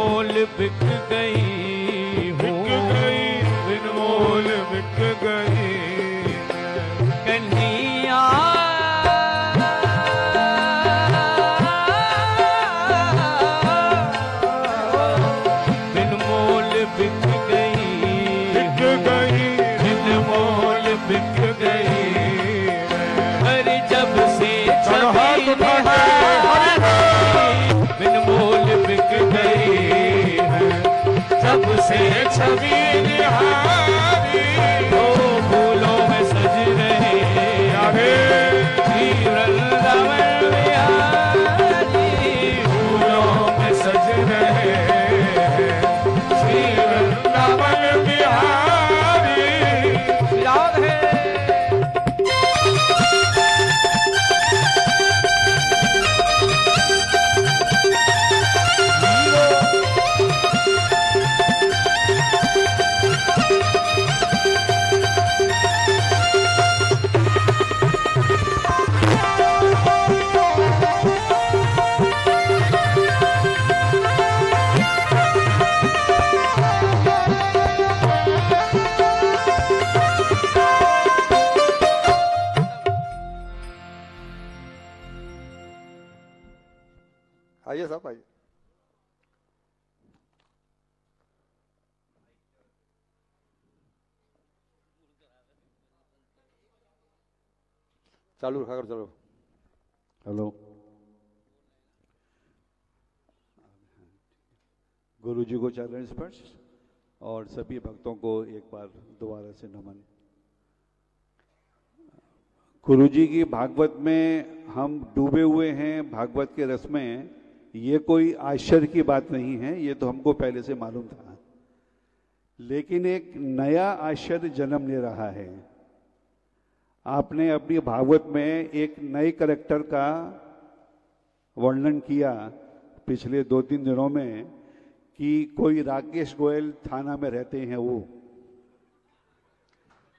मोल बिक गई हूँ, बिन मोल बिक गई कन्हैया बिन मोल बिक गई, बिन मोल बिक गई। अरे जब से छवि निहारी बिन मोल बिक गई, जब से छवि निहारी दो फूलों में सज रहे श्री वृंदावन बिहारी, फूलों में सज रहे श्री वृंदावन बिहारी। याद है आइए साहब आइए। चालू रखा कर, चलो। हेलो, गुरु जी को चरण स्पर्श और सभी भक्तों को एक बार दोबारा से नमन। गुरु जी की भागवत में हम डूबे हुए हैं, भागवत के रस में। ये कोई आश्चर्य की बात नहीं है, ये तो हमको पहले से मालूम था, लेकिन एक नया आश्चर्य जन्म ले रहा है। आपने अपनी भागवत में एक नए कैरेक्टर का वर्णन किया पिछले 2-3 दिनों में कि कोई राकेश गोयल थाना में रहते हैं। वो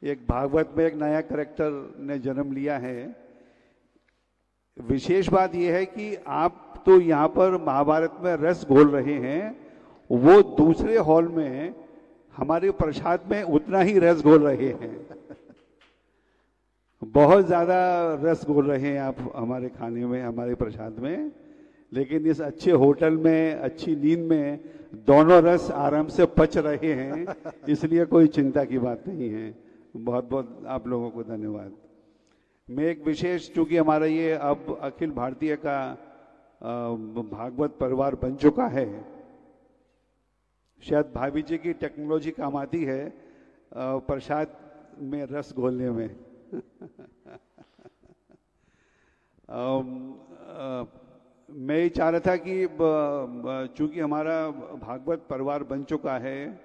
एक भागवत में एक नया कैरेक्टर ने जन्म लिया है। विशेष बात यह है कि आप तो यहाँ पर महाभारत में रस घोल रहे हैं, वो दूसरे हॉल में हमारे प्रसाद में उतना ही रस घोल रहे हैं। बहुत ज्यादा रस घोल रहे हैं आप हमारे खाने में, हमारे प्रसाद में। लेकिन इस अच्छे होटल में, अच्छी नींद में दोनों रस आराम से पच रहे हैं, इसलिए कोई चिंता की बात नहीं है। बहुत बहुत आप लोगों को धन्यवाद। मैं एक विशेष, चूंकि हमारा ये अब अखिल भारतीय का भागवत परिवार बन चुका है, शायद भाभी जी की टेक्नोलॉजी काम आती है प्रसाद में रस घोलने में। मैं ये चाह रहा था कि चूंकि हमारा भागवत परिवार बन चुका है,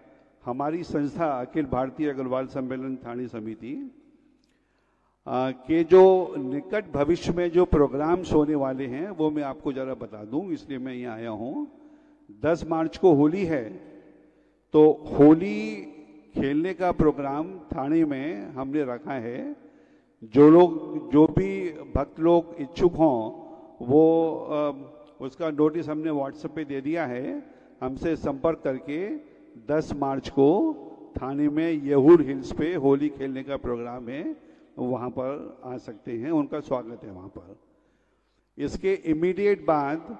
हमारी संस्था अखिल भारतीय अग्रवाल सम्मेलन थानी समिति के जो निकट भविष्य में जो प्रोग्राम्स होने वाले हैं वो मैं आपको जरा बता दूं, इसलिए मैं यहाँ आया हूँ। 10 मार्च को होली है, तो होली खेलने का प्रोग्राम थाने में हमने रखा है। जो भी भक्त लोग इच्छुक हों वो उसका नोटिस हमने व्हाट्सएप पे दे दिया है। हमसे संपर्क करके 10 मार्च को थाने में येहूर हिल्स पे होली खेलने का प्रोग्राम है, वहाँ पर आ सकते हैं, उनका स्वागत है वहाँ पर। इसके इमीडिएट बाद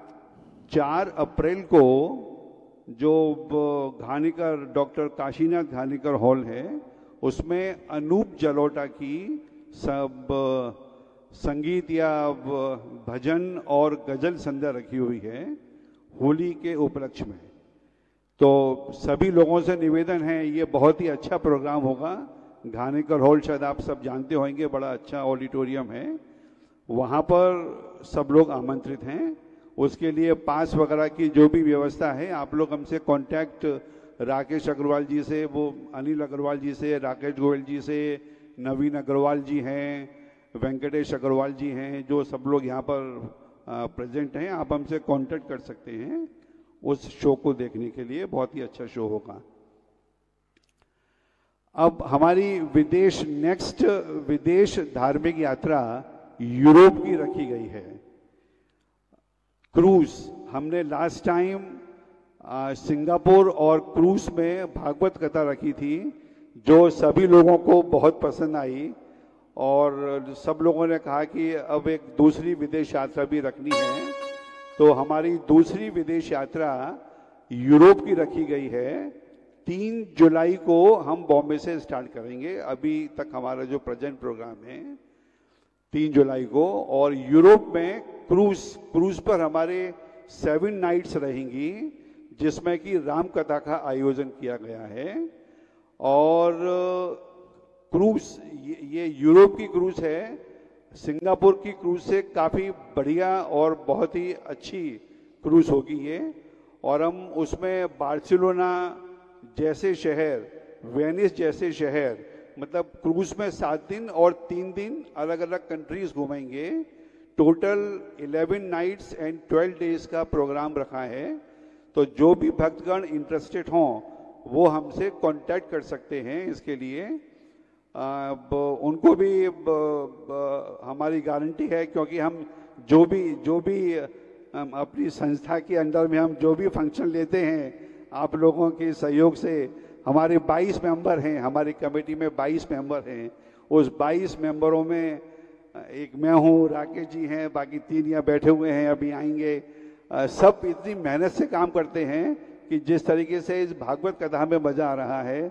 4 अप्रैल को जो घानीकर, डॉक्टर काशीनाथ घानीकर हॉल है, उसमें अनूप जलोटा की सब संगीत या भजन और गजल संध्या रखी हुई है होली के उपलक्ष्य में। तो सभी लोगों से निवेदन है, ये बहुत ही अच्छा प्रोग्राम होगा। घानीकर हॉल शायद आप सब जानते होंगे, बड़ा अच्छा ऑडिटोरियम है, वहाँ पर सब लोग आमंत्रित हैं। उसके लिए पास वगैरह की जो भी व्यवस्था है, आप लोग हमसे कांटेक्ट राकेश अग्रवाल जी से, वो अनिल अग्रवाल जी से, राकेश गोयल जी से, नवीन अग्रवाल जी हैं, वेंकटेश अग्रवाल जी हैं, जो सब लोग यहाँ पर प्रेजेंट हैं, आप हमसे कांटेक्ट कर सकते हैं उस शो को देखने के लिए। बहुत ही अच्छा शो होगा। अब हमारी विदेश धार्मिक यात्रा यूरोप की रखी गई है। क्रूज हमने लास्ट टाइम सिंगापुर और क्रूज में भागवत कथा रखी थी, जो सभी लोगों को बहुत पसंद आई और सब लोगों ने कहा कि अब एक दूसरी विदेश यात्रा भी रखनी है। तो हमारी दूसरी विदेश यात्रा यूरोप की रखी गई है। 3 जुलाई को हम बॉम्बे से स्टार्ट करेंगे। अभी तक हमारा जो प्रेजेंट प्रोग्राम है 3 जुलाई को, और यूरोप में क्रूज पर हमारे 7 नाइट्स रहेंगी, जिसमें कि राम कथा का आयोजन किया गया है। और क्रूज ये यूरोप की क्रूज है, सिंगापुर की क्रूज से काफ़ी बढ़िया और बहुत ही अच्छी क्रूज होगी ये। और हम उसमें बार्सिलोना जैसे शहर, वेनिस जैसे शहर, मतलब क्रूज में 7 दिन और 3 दिन अलग अलग कंट्रीज घूमेंगे। टोटल 11 नाइट्स एंड 12 डेज का प्रोग्राम रखा है। तो जो भी भक्तगण इंटरेस्टेड हों वो हमसे कांटेक्ट कर सकते हैं इसके लिए। उनको भी हमारी गारंटी है, क्योंकि हम जो भी अपनी संस्था के अंडर में हम जो भी फंक्शन लेते हैं, आप लोगों के सहयोग से, हमारे 22 मेंबर हैं, हमारी कमेटी में 22 मेंबर हैं। उस 22 मेंबरों में एक मैं हूँ, राकेश जी हैं, बाकी 3 यहाँ बैठे हुए हैं, अभी आएंगे। सब इतनी मेहनत से काम करते हैं कि जिस तरीके से इस भागवत कथा में मजा आ रहा है,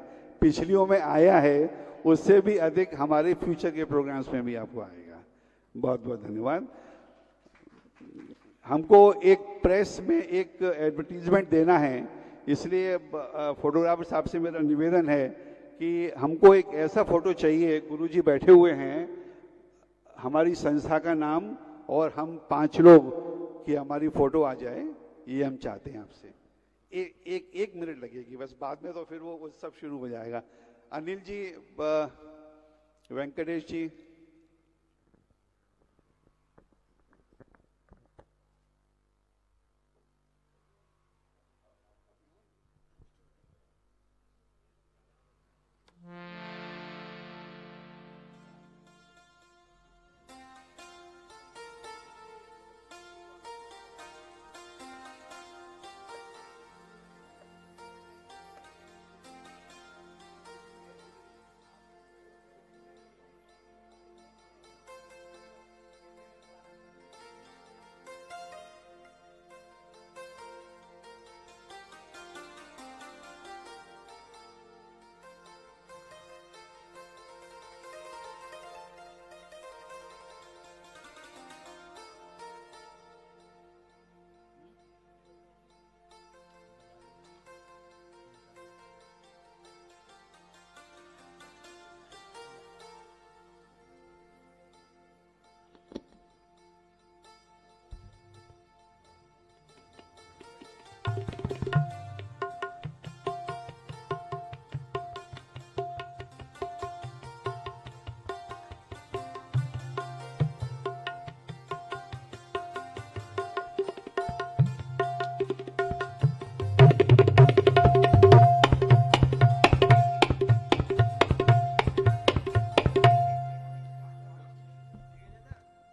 पिछलियों में आया है, उससे भी अधिक हमारे फ्यूचर के प्रोग्राम्स में भी आपको आएगा। बहुत बहुत धन्यवाद। हमको एक प्रेस में एक एडवर्टीजमेंट देना है, इसलिए फोटोग्राफर साहब से मेरा निवेदन है कि हमको एक ऐसा फोटो चाहिए, गुरुजी बैठे हुए हैं, हमारी संस्था का नाम और हम 5 लोग की हमारी फोटो आ जाए, ये हम चाहते हैं आपसे। एक मिनट लगेगी बस, बाद में तो फिर वो सब शुरू हो जाएगा। अनिल जी, वेंकटेश जी,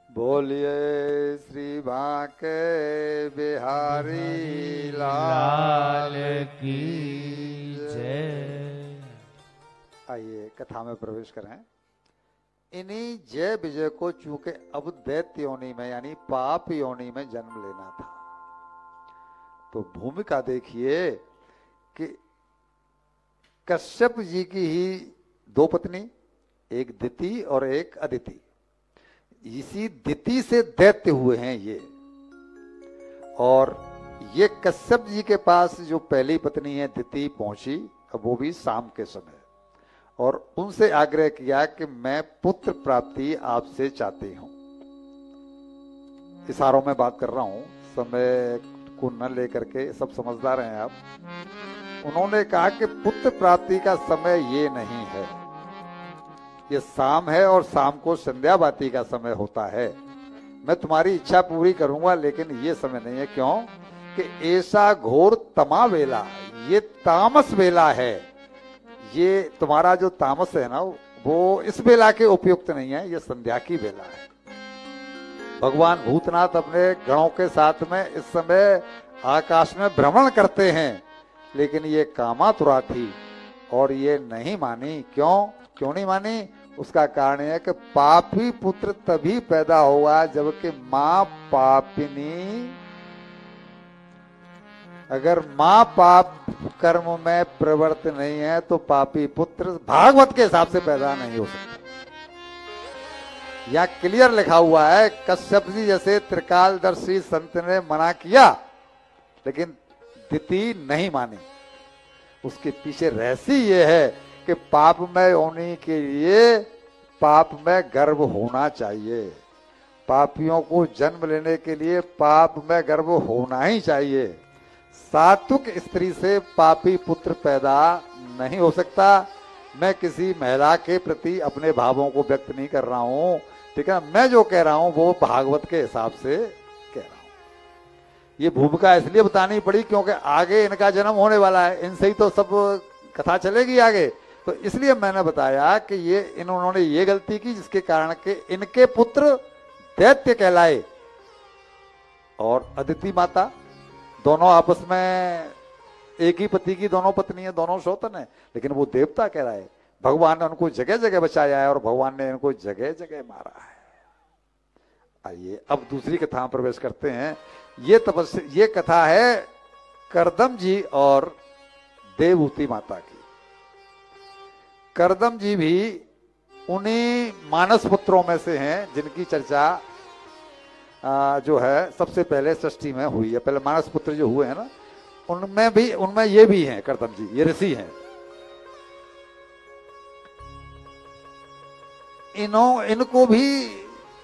बोलिए श्री बांके बिहारी लाल की जय। आइए कथा में प्रवेश करें। इन्हीं जय विजय को चूंकि अब दैत्य योनि में यानी पाप योनि में जन्म लेना था, तो भूमिका देखिए कि कश्यप जी की ही 2 पत्नी, एक दिति और एक अदिति। इसी दिति से दैत्य हुए हैं ये, और ये कश्यप जी के पास जो पहली पत्नी है दिति पहुंची, अब वो भी शाम के समय, और उनसे आग्रह किया कि मैं पुत्र प्राप्ति आपसे चाहती हूं। इशारों में बात कर रहा हूं, समय को न लेकर के, सब समझदार हैं आप। उन्होंने कहा कि पुत्र प्राप्ति का समय ये नहीं है, ये शाम है और शाम को संध्या बाती का समय होता है। मैं तुम्हारी इच्छा पूरी करूंगा, लेकिन ये समय नहीं है। क्यों कि ऐसा घोर तमा वेला, ये तामस वेला है। ये तुम्हारा जो तामस है ना, वो इस वेला के उपयुक्त नहीं है, ये संध्या की वेला है। भगवान भूतनाथ अपने गणों के साथ में इस समय आकाश में भ्रमण करते हैं, लेकिन ये कामातुरा थी और ये नहीं मानी। क्यों नहीं मानी? उसका कारण है कि पापी पुत्र तभी पैदा हुआ जबकि मां पापिनी। अगर मां पाप कर्म में प्रवृत्त नहीं है तो पापी पुत्र भागवत के हिसाब से पैदा नहीं हो सकता। यहां क्लियर लिखा हुआ है, कश्यप जी जैसे त्रिकालदर्शी संत ने मना किया लेकिन दिति नहीं मानी। उसके पीछे रहस्य ये है कि पाप में होने के लिए पाप में गर्भ होना चाहिए। पापियों को जन्म लेने के लिए पाप में गर्भ होना ही चाहिए। सात्विक स्त्री से पापी पुत्र पैदा नहीं हो सकता। मैं किसी महिला के प्रति अपने भावों को व्यक्त नहीं कर रहा हूं, ठीक है। मैं जो कह रहा हूं वो भागवत के हिसाब से कह रहा हूं। ये भूमिका इसलिए बतानी पड़ी क्योंकि आगे इनका जन्म होने वाला है, इनसे ही तो सब कथा चलेगी आगे। तो इसलिए मैंने बताया कि ये इन्होंने ये गलती की जिसके कारण के इनके पुत्र दैत्य कहलाए और अदिति माता दोनों आपस में एक ही पति की दोनों पत्नी है, दोनों शोतन है, लेकिन वो देवता कह रहा है। भगवान ने उनको जगह जगह बचाया है और भगवान ने इनको जगह जगह मारा है। आइए अब दूसरी कथा में प्रवेश करते हैं। ये कथा है करदम जी और देवहूति माता की। करदम जी भी उन्हीं मानस पुत्रों में से हैं जिनकी चर्चा जो है सबसे पहले सृष्टि में हुई है। पहले मानस पुत्र जो हुए हैं ना, उनमें ये भी हैं करदम जी, ये ऋषि हैं। इनको भी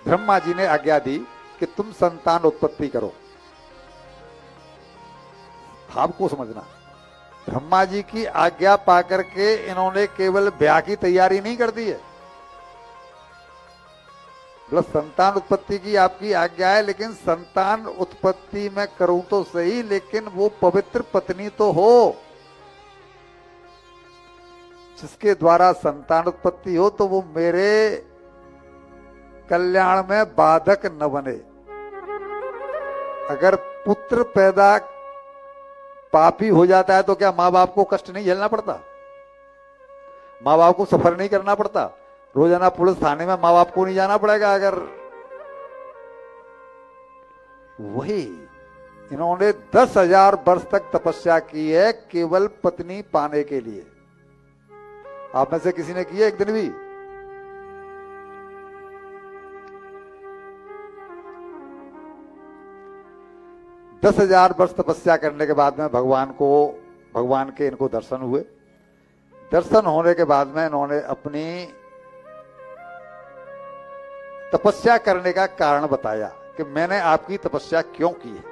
ब्रह्मा जी ने आज्ञा दी कि तुम संतान उत्पत्ति करो। आपको समझना, ब्रह्मा जी की आज्ञा पाकर के इन्होंने केवल ब्याह की तैयारी नहीं कर दी है। मतलब संतान उत्पत्ति की आपकी आज्ञा है, लेकिन संतान उत्पत्ति मैं करूं तो सही, लेकिन वो पवित्र पत्नी तो हो जिसके द्वारा संतान उत्पत्ति हो, तो वो मेरे कल्याण में बाधक न बने। अगर पुत्र पैदा पापी हो जाता है तो क्या माँ बाप को कष्ट नहीं झेलना पड़ता? माँ बाप को सफर नहीं करना पड़ता? रोजाना पुलिस थाने में माँ बाप को नहीं जाना पड़ेगा? अगर वही इन्होंने 10,000 वर्ष तक तपस्या की है केवल पत्नी पाने के लिए। आप में से किसी ने किया एक दिन भी? दस 10,000 वर्ष तपस्या करने के बाद में भगवान के इनको दर्शन हुए। दर्शन होने के बाद में इन्होंने अपनी तपस्या करने का कारण बताया कि मैंने आपकी तपस्या क्यों की है।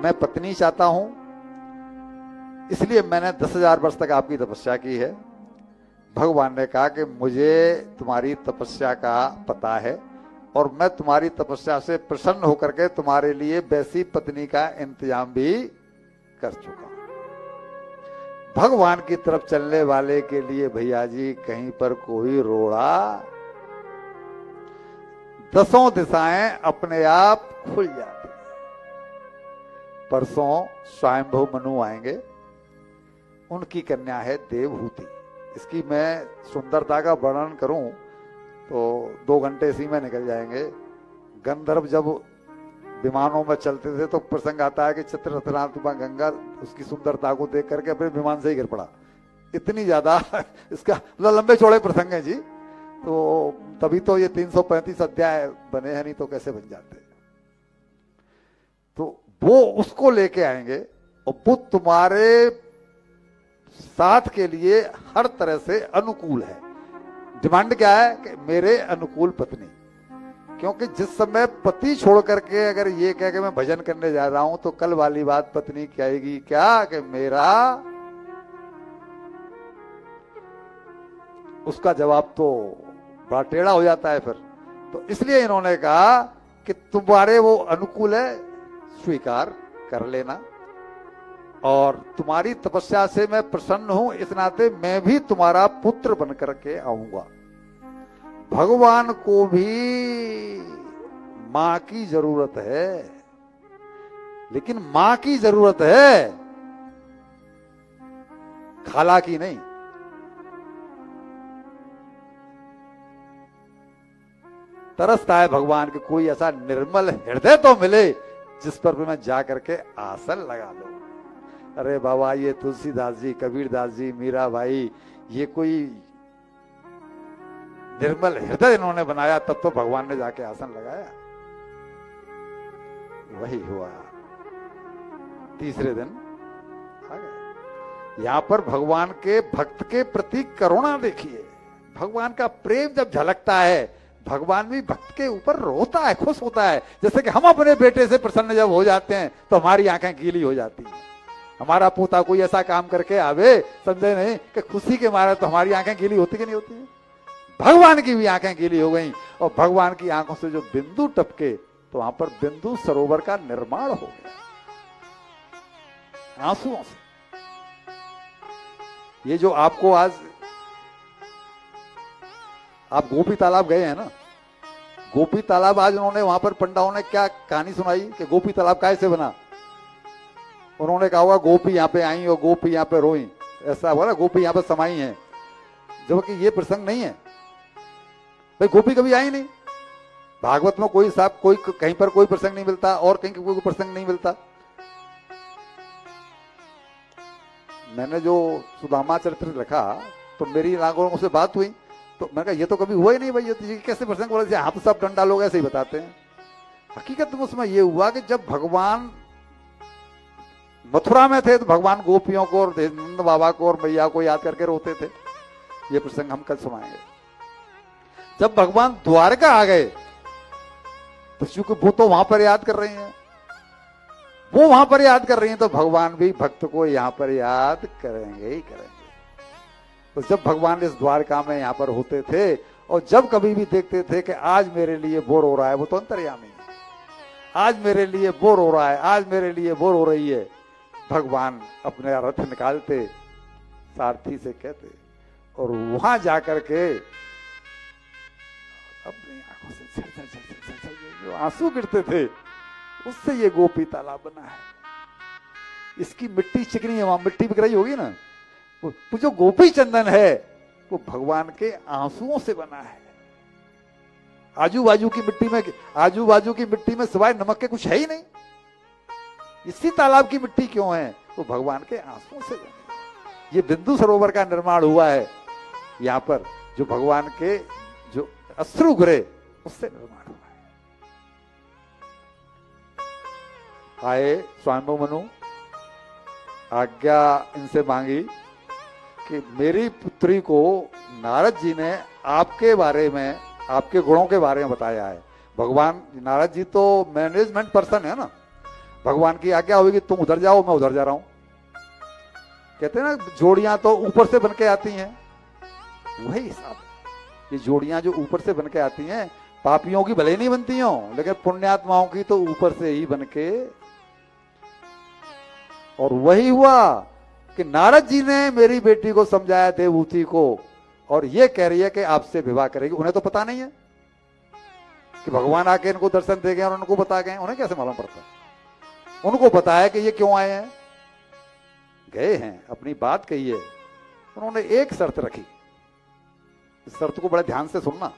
मैं पत्नी चाहता हूं, इसलिए मैंने 10,000 वर्ष तक आपकी तपस्या की है। भगवान ने कहा कि मुझे तुम्हारी तपस्या का पता है और मैं तुम्हारी तपस्या से प्रसन्न होकर के तुम्हारे लिए वैसी पत्नी का इंतजाम भी कर चुका हूं। भगवान की तरफ चलने वाले के लिए भैया जी कहीं पर कोई रोड़ा, 10 दिशाएं अपने आप खुल जाती हैं। परसों स्वयंभू मनु आएंगे, उनकी कन्या है देवहूति। इसकी मैं सुंदरता का वर्णन करूं तो 2 घंटे इसी में निकल जाएंगे। गंधर्व जब विमानों में चलते थे तो प्रसंग आता है कि चित्ररथनात्मा गंगा उसकी सुंदरता को देख करके अपने विमान से ही गिर पड़ा। इतनी ज्यादा इसका लंबे चौड़े प्रसंग है जी। तो तभी तो ये 335 अध्याय बने हैं, नहीं तो कैसे बन जाते। तो वो उसको लेके आएंगे और वो तुम्हारे साथ के लिए हर तरह से अनुकूल है। डिमांड क्या है कि मेरे अनुकूल पत्नी, क्योंकि जिस समय पति छोड़ करके अगर ये कह के मैं भजन करने जा रहा हूं तो कल वाली बात पत्नी कहेगी क्या कि मेरा, उसका जवाब तो बड़ा टेढ़ा हो जाता है फिर। तो इसलिए इन्होंने कहा कि तुम्हारे वो अनुकूल है, स्वीकार कर लेना, और तुम्हारी तपस्या से मैं प्रसन्न हूं, इस नाते मैं भी तुम्हारा पुत्र बन करके आऊंगा। भगवान को भी मां की जरूरत है, लेकिन मां की जरूरत है, खाला की नहीं। तरसता है भगवान के कोई ऐसा निर्मल हृदय तो मिले जिस पर मैं जा करके आसन लगा लूं। अरे बाबा, ये तुलसीदास जी, कबीरदास जी, मीरा भाई, ये कोई निर्मल हृदय इन्होंने बनाया, तब तो भगवान ने जाके आसन लगाया। वही हुआ। तीसरे दिन आ गए। यहां पर भगवान के भक्त के प्रति करुणा देखिए। भगवान का प्रेम जब झलकता है, भगवान भी भक्त के ऊपर रोता है, खुश होता है। जैसे कि हम अपने बेटे से प्रसन्न जब हो जाते हैं तो हमारी आंखें गीली हो जाती हैं। हमारा पोता कोई ऐसा काम करके आवे, समझे नहीं कि खुशी के मारे तो हमारी आंखें गीली होती कि नहीं होती है? भगवान की भी आंखें गीली हो गई, और भगवान की आंखों से जो बिंदु टपके तो वहां पर बिंदु सरोवर का निर्माण हो गया आंसुओं से। ये जो आपको आज, आप गोपी तालाब गए हैं ना, गोपी तालाब आज उन्होंने वहां पर पंडाओं ने क्या कहानी सुनाई कि गोपी तालाब कैसे बना। उन्होंने कहा होगा गोपी यहाँ पे आई और गोपी यहाँ पे रोई, ऐसा हुआ ना, गोपी यहाँ पे समाई है, जबकि ये प्रसंग नहीं है भाई। गोपी कभी आई नहीं। भागवत में कोई साहब कोई कहीं पर कोई प्रसंग नहीं मिलता और कहीं कोई प्रसंग नहीं मिलता। मैंने जो सुदामा चरित्र रखा तो मेरी नागों से बात हुई, तो मैंने कहा ये तो कभी हुआ ही नहीं भाई, ये कैसे प्रसंग बोला, आप सब डंडा लोग ऐसे ही बताते हैं। हकीकत में उसमें ये हुआ कि जब भगवान मथुरा में थे तो भगवान गोपियों को और नंद बाबा को और मैया को याद करके रोते थे। ये प्रसंग हम कल सुनाएंगे। जब भगवान द्वारका आ गए तो चूंकि वो तो वहां पर याद कर रही हैं, वो वहां पर याद कर रही हैं, तो भगवान भी भक्त को यहां पर याद करेंगे ही करेंगे। तो जब भगवान इस द्वारका में यहां पर होते थे और जब कभी भी देखते थे कि आज मेरे लिए बोर हो रहा है, वो तो अंतर्यामी है, आज मेरे लिए बोर हो रहा है, आज मेरे लिए बोर हो रही है, भगवान अपने रथ निकालते, सारथी से कहते और वहां जाकर के अपनी आंखों से जो आंसू गिरते थे, उससे ये गोपी तालाब बना है। इसकी मिट्टी चिकनी है, वहां मिट्टी बिक रही होगी ना, वो जो गोपी चंदन है वो भगवान के आंसुओं से बना है। आजू बाजू की मिट्टी में सिवाय नमक के कुछ है ही नहीं। इसी तालाब की मिट्टी क्यों है? वो भगवान के आंसुओं से बनी। ये बिंदु सरोवर का निर्माण हुआ है यहां पर, जो भगवान के जो अश्रु गिरे उससे निर्माण हुआ है। आए स्वामी मनु, आज्ञा इनसे मांगी कि मेरी पुत्री को नारद जी ने आपके बारे में, आपके गुणों के बारे में बताया है। भगवान नारद जी तो मैनेजमेंट पर्सन है ना, भगवान की आज्ञा होगी तुम उधर जाओ, मैं उधर जा रहा हूं। कहते हैं ना जोड़ियां तो ऊपर से बनके आती हैं, वही हिसाब है। ये जोड़ियां जो ऊपर से बनके आती हैं, पापियों की भले नहीं बनती हो, लेकिन पुण्यात्माओं की तो ऊपर से ही बनके। और वही हुआ कि नारद जी ने मेरी बेटी को समझाया, देवहूति को, और ये कह रही है कि आपसे विवाह करेगी। उन्हें तो पता नहीं है कि भगवान आके इनको दर्शन दे गए और उनको बता गए, उन्हें कैसे मालूम पड़ता? उनको पता है कि ये क्यों आए हैं, गए हैं, अपनी बात कही है। उन्होंने एक शर्त रखी, इस शर्त को बड़े ध्यान से सुनना।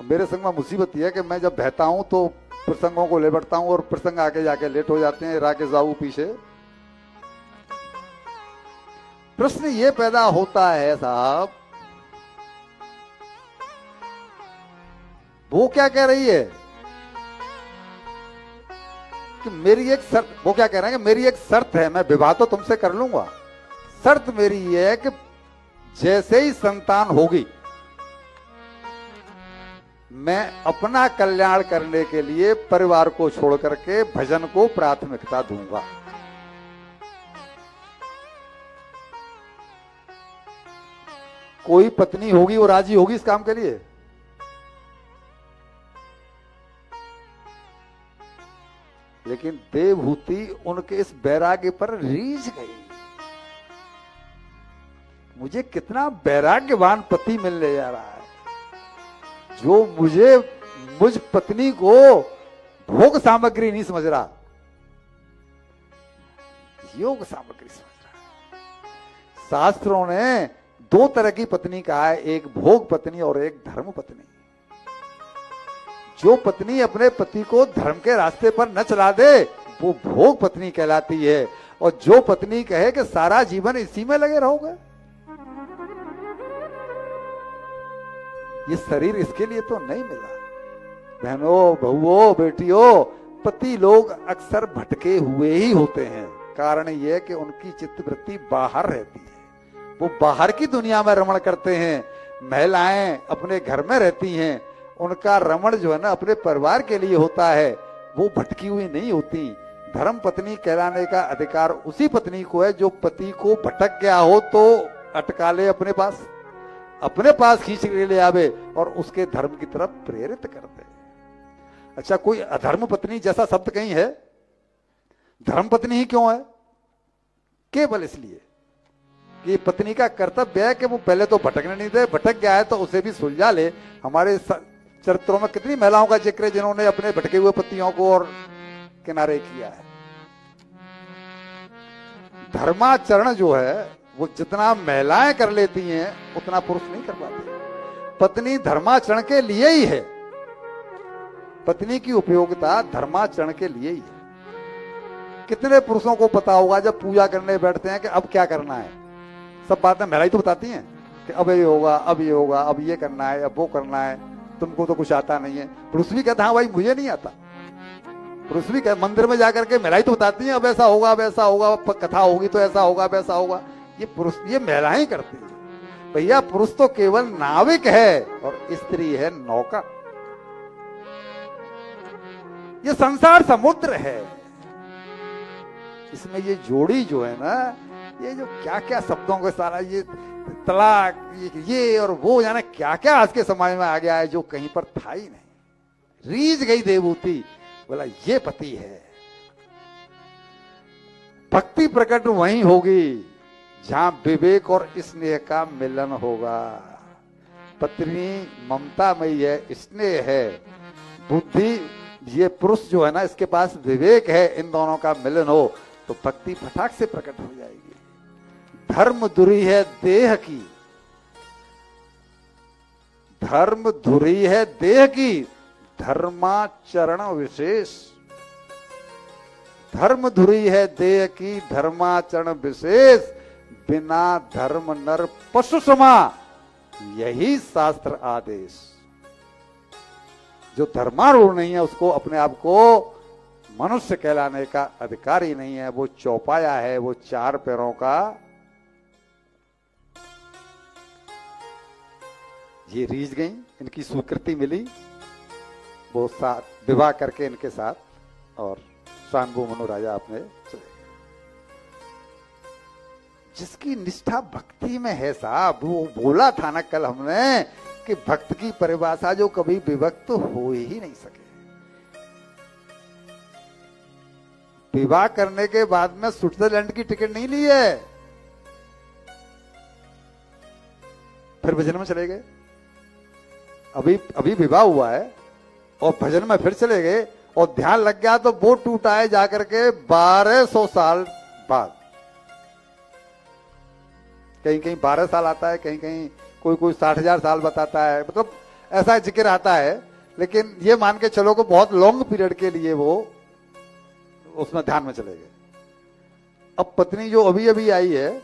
मेरे संग में मुसीबत यह है कि मैं जब बहता हूं तो प्रसंगों को ले बैठता हूं और प्रसंग आके जाके लेट हो जाते हैं, राके जाऊ पीछे। प्रश्न ये पैदा होता है साहब, वो क्या कह रही है कि मेरी एक शर्त, वो क्या कह रहे हैं कि मेरी एक शर्त है, मैं विवाह तो तुमसे कर लूंगा, शर्त मेरी ये है कि जैसे ही संतान होगी मैं अपना कल्याण करने के लिए परिवार को छोड़ करके भजन को प्राथमिकता दूंगा। कोई पत्नी होगी वो राजी होगी इस काम के लिए? लेकिन देवहूति उनके इस बैराग्य पर रीझ गई। मुझे कितना बैराग्यवान पति मिलने जा रहा है, जो मुझ पत्नी को भोग सामग्री नहीं समझ रहा, योग सामग्री समझ रहा। शास्त्रों ने दो तरह की पत्नी कहा है, एक भोग पत्नी और एक धर्म पत्नी। जो पत्नी अपने पति को धर्म के रास्ते पर न चला दे वो भोग पत्नी कहलाती है, और जो पत्नी कहे कि सारा जीवन इसी में लगे रहोगे, ये शरीर इसके लिए तो नहीं मिला। बहनों, बहुओं, बेटियों, पति लोग अक्सर भटके हुए ही होते हैं। कारण यह कि उनकी चित्तवृत्ति बाहर रहती है, वो बाहर की दुनिया में रमण करते हैं। महिलाएं अपने घर में रहती हैं, उनका रमण जो है ना अपने परिवार के लिए होता है, वो भटकी हुई नहीं होती। धर्म पत्नी कहलाने का अधिकार उसी पत्नी को है जो पति को भटक गया हो तो अटका ले अपने पास खींच के ले आवे और उसके धर्म की तरफ प्रेरित कर दे। अच्छा, कोई अधर्म पत्नी जैसा शब्द कहीं है? धर्म पत्नी ही क्यों है? केवल इसलिए कि पत्नी का कर्तव्य है कि वो पहले तो भटकने नहीं दे, भटक गया है तो उसे भी सुलझा ले। हमारे चरित्रों में कितनी महिलाओं का जिक्र है जिन्होंने अपने भटके हुए पतियों को और किनारे किया है। धर्माचरण जो है वो जितना महिलाएं कर लेती हैं उतना पुरुष नहीं कर पाते। पत्नी धर्माचरण के लिए ही है, पत्नी की उपयोगिता धर्माचरण के लिए ही है। कितने पुरुषों को पता होगा जब पूजा करने बैठते हैं कि अब क्या करना है, सब बातें महिलाएं तो बताती हैं कि अब ये होगा, अब ये होगा, अब ये करना है, अब वो करना है, तुमको तो कुछ आता नहीं है। पुरुष भी कहता हाँ भाई मुझे नहीं आता। पुरुष भी कह, मंदिर में जाकर के महिलाएं तो बताती हैं अब ऐसा होगा, अब ऐसा होगा, कथा होगी तो ऐसा होगा, अब ऐसा होगा। ये पुरुष, ये महिलाएं करती है। भैया पुरुष तो केवल नाविक है और स्त्री है नौका। ये संसार समुद्र है, इसमें ये जोड़ी जो है ना, ये जो क्या क्या शब्दों के सारा ये तलाक ये और वो जाने क्या क्या आज के समय में आ गया है जो कहीं पर था ही नहीं। रीझ गई देवभूति, बोला ये पति है। भक्ति प्रकट वहीं होगी जहां विवेक और स्नेह का मिलन होगा। पत्नी ममतामयी है, स्नेह है, बुद्धि, ये पुरुष जो है ना इसके पास विवेक है, इन दोनों का मिलन हो तो भक्ति फटाक से प्रकट हो जाएगी। धर्म धुरी है देह की, धर्म धुरी है देह की, धर्माचरण विशेष। धर्म धुरी है देह की, धर्माचरण विशेष। बिना धर्म नर पशु समा, यही शास्त्र आदेश। जो धर्मारूढ़ नहीं है उसको अपने आप को मनुष्य कहलाने का अधिकार ही नहीं है। वो चौपाया है, वो चार पैरों का। ये रीझ गई, इनकी स्वीकृति मिली, वो साथ विवाह करके इनके साथ और शानभू मनु राजा अपने चले गए। जिसकी निष्ठा भक्ति में है साहब, वो बोला था ना कल हमने कि भक्त की परिभाषा जो कभी विभक्त हो ही नहीं सके। विवाह करने के बाद में स्विट्जरलैंड की टिकट नहीं ली है, फिर भजन में चले गए। अभी विवाह हुआ है और भजन में फिर चले गए और ध्यान लग गया तो वो टूटा है जाकर के 1200 साल बाद। कहीं कहीं 12 साल आता है, कहीं कहीं कोई 60,000 साल बताता है, मतलब ऐसा जिक्र आता है। लेकिन ये मान के चलो कि बहुत लॉन्ग पीरियड के लिए वो उसमें ध्यान में चले गए। अब पत्नी जो अभी अभी आई है,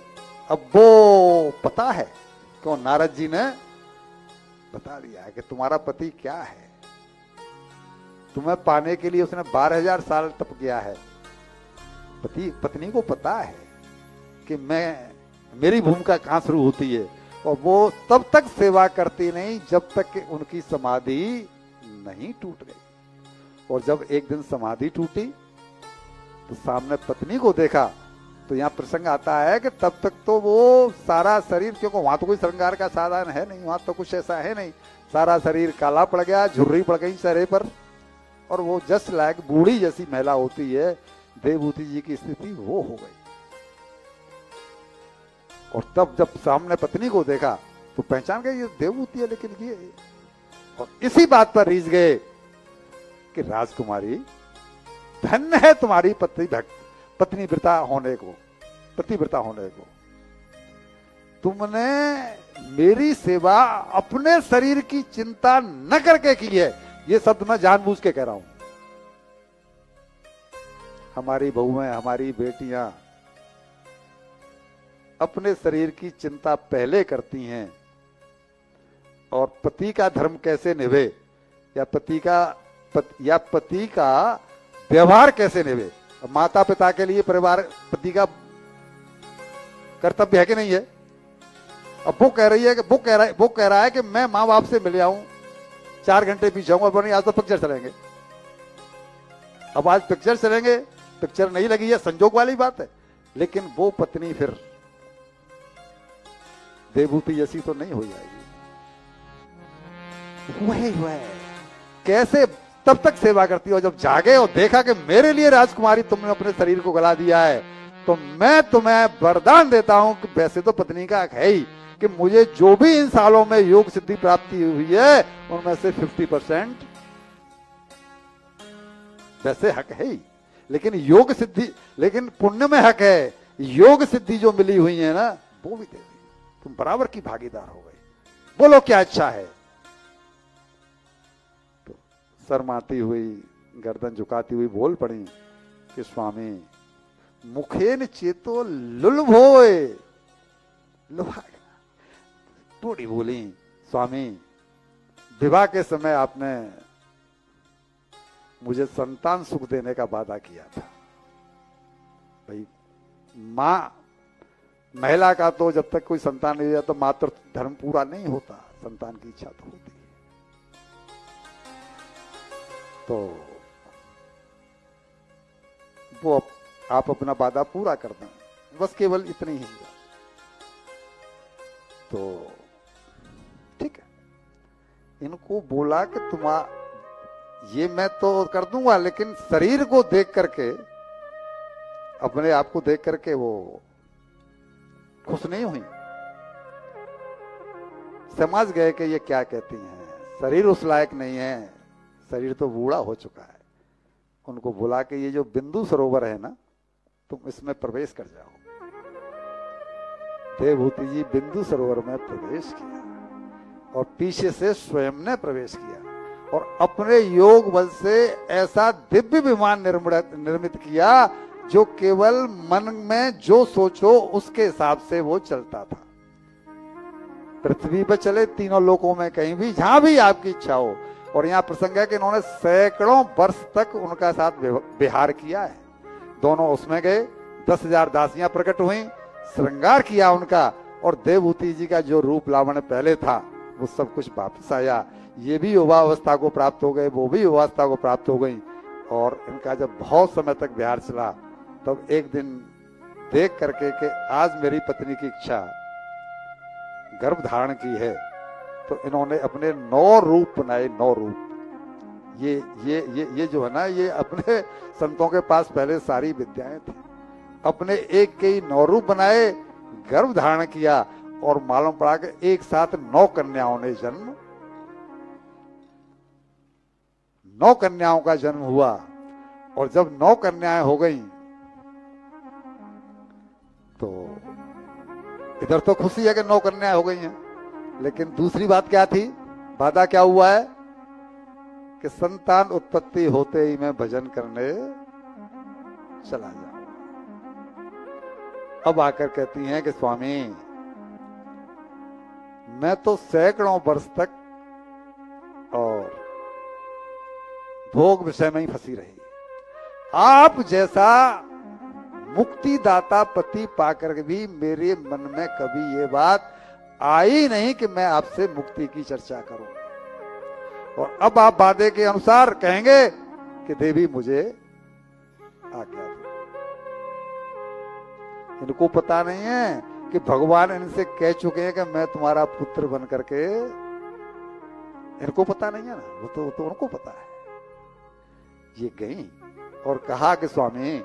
अब वो पता है क्यों नारद जी ने बता दिया है कि तुम्हारा पति क्या है। तुम्हें पाने के लिए उसने 12,000 साल तप किया है। पत्नी को पता है कि मेरी भूमिका कहां शुरू होती है, और वो तब तक सेवा करती नहीं जब तक कि उनकी समाधि नहीं टूट गई। और जब एक दिन समाधि टूटी तो सामने पत्नी को देखा तो यहाँ प्रसंग आता है कि तब तक तो वो सारा शरीर, क्योंकि वहां तो कोई श्रृंगार का साधन है नहीं, वहां तो कुछ ऐसा है नहीं, सारा शरीर काला पड़ गया, झुर्री पड़ गई चेहरे पर, और वो जस्ट लायक बूढ़ी जैसी महिला होती है, देवभूति जी की स्थिति वो हो गई। और तब जब सामने पत्नी को देखा तो पहचान गए ये देवभूति है, लेकिन ये, और इसी बात पर रीझ गए कि राजकुमारी धन्य है तुम्हारी पत्नीव्रता होने को, पतिव्रता होने को। तुमने मेरी सेवा अपने शरीर की चिंता न करके की है। ये शब्द मैं जानबूझ के कह रहा हूं। हमारी बहुएं, हमारी बेटियां अपने शरीर की चिंता पहले करती हैं और पति का धर्म कैसे निभे या पति का व्यवहार कैसे निभे। माता पिता के लिए परिवार पति का कर्तव्य है कि नहीं है। अब वो कह रहा है कि मैं माँ बाप से मिल आऊं, 4 घंटे पीछे आऊंगा, बनी आज तो पिक्चर चलेंगे। अब आज पिक्चर चलेंगे, पिक्चर नहीं लगी है, संजोग वाली बात है, लेकिन वो पत्नी फिर देवभूति जैसी तो नहीं हो जाएगी। वह कैसे तब तक सेवा करती हो जब जागे और देखा कि मेरे लिए राजकुमारी तुमने अपने शरीर को गला दिया है, तो मैं तुम्हें वरदान देता हूं कि वैसे तो पत्नी का हक है ही कि मुझे जो भी इन सालों में योग सिद्धि प्राप्ति हुई है उनमें से 50% वैसे हक है ही, लेकिन योग सिद्धि, लेकिन पुण्य में हक है। योग सिद्धि जो मिली हुई है ना वो भी दे दी, तुम बराबर की भागीदार हो गए। बोलो क्या अच्छा है। तो शर्माती हुई, गर्दन झुकाती हुई बोल पड़ी कि स्वामी मुखेन चेतो लुलभोए। लुभा गया। थोड़ी बोली, स्वामी विवाह के समय आपने मुझे संतान सुख देने का वादा किया था। भाई मां, महिला का तो जब तक कोई संतान नहीं होता तो मातृ धर्म पूरा नहीं होता, संतान की इच्छा तो होती है। तो वो आप अपना वादा पूरा कर दें, बस केवल इतनी ही। तो ठीक है, इनको बोला कि ये मैं तो कर दूंगा, लेकिन शरीर को देख करके, अपने आप को देख करके वो खुश नहीं हुई। समझ गए कि ये क्या कहती हैं, शरीर उस लायक नहीं है, शरीर तो बूढ़ा हो चुका है। उनको बोला कि ये जो बिंदु सरोवर है ना, तुम इसमें प्रवेश कर जाओ। देवभूति जी बिंदु सरोवर में प्रवेश किया और पीछे से स्वयं ने प्रवेश किया और अपने योग बल से ऐसा दिव्य विमान निर्मित किया जो केवल मन में जो सोचो उसके हिसाब से वो चलता था। पृथ्वी पर चले, तीनों लोकों में कहीं भी, जहां भी आपकी इच्छा हो। और यहाँ प्रसंग है कि इन्होंने सैकड़ों वर्ष तक उनका साथ विहार किया है। दोनों उसमें गए, 10,000 दासियां प्रकट हुई, श्रृंगार किया उनका, और देवभूति जी का जो रूप लावण्य पहले था वो सब कुछ वापस आया। ये भी युवावस्था को प्राप्त हो गए, वो भी युवावस्था को प्राप्त हो गई। और इनका जब बहुत समय तक विहार चला, तब एक दिन देख करके कि आज मेरी पत्नी की इच्छा गर्भ धारण की है, तो इन्होंने अपने 9 रूप बनाए। 9 रूप। ये जो है ना, ये अपने संतों के पास पहले सारी विद्याएं थी। अपने एक के ही 9 रूप बनाए, गर्भ धारण किया, और मालूम पड़ा कि एक साथ 9 कन्याओं ने जन्म, 9 कन्याओं का जन्म हुआ। और जब 9 कन्याएं हो गई तो इधर तो खुशी है कि 9 कन्याएं हो गई हैं, लेकिन दूसरी बात क्या थी, वादा क्या हुआ है कि संतान उत्पत्ति होते ही मैं भजन करने चला जाऊं। अब आकर कहती हैं कि स्वामी मैं तो सैकड़ों वर्ष तक और भोग विषय में ही फंसी रही, आप जैसा मुक्तिदाता पति पाकर भी मेरे मन में कभी ये बात आई नहीं कि मैं आपसे मुक्ति की चर्चा करूं। और अब आप वादे के अनुसार कहेंगे कि देवी मुझे आज्ञा दो। इनको पता नहीं है कि भगवान इनसे कह चुके हैं कि मैं तुम्हारा पुत्र बन करके, इनको पता नहीं है ना, वो तो उनको पता है। ये गई और कहा कि स्वामी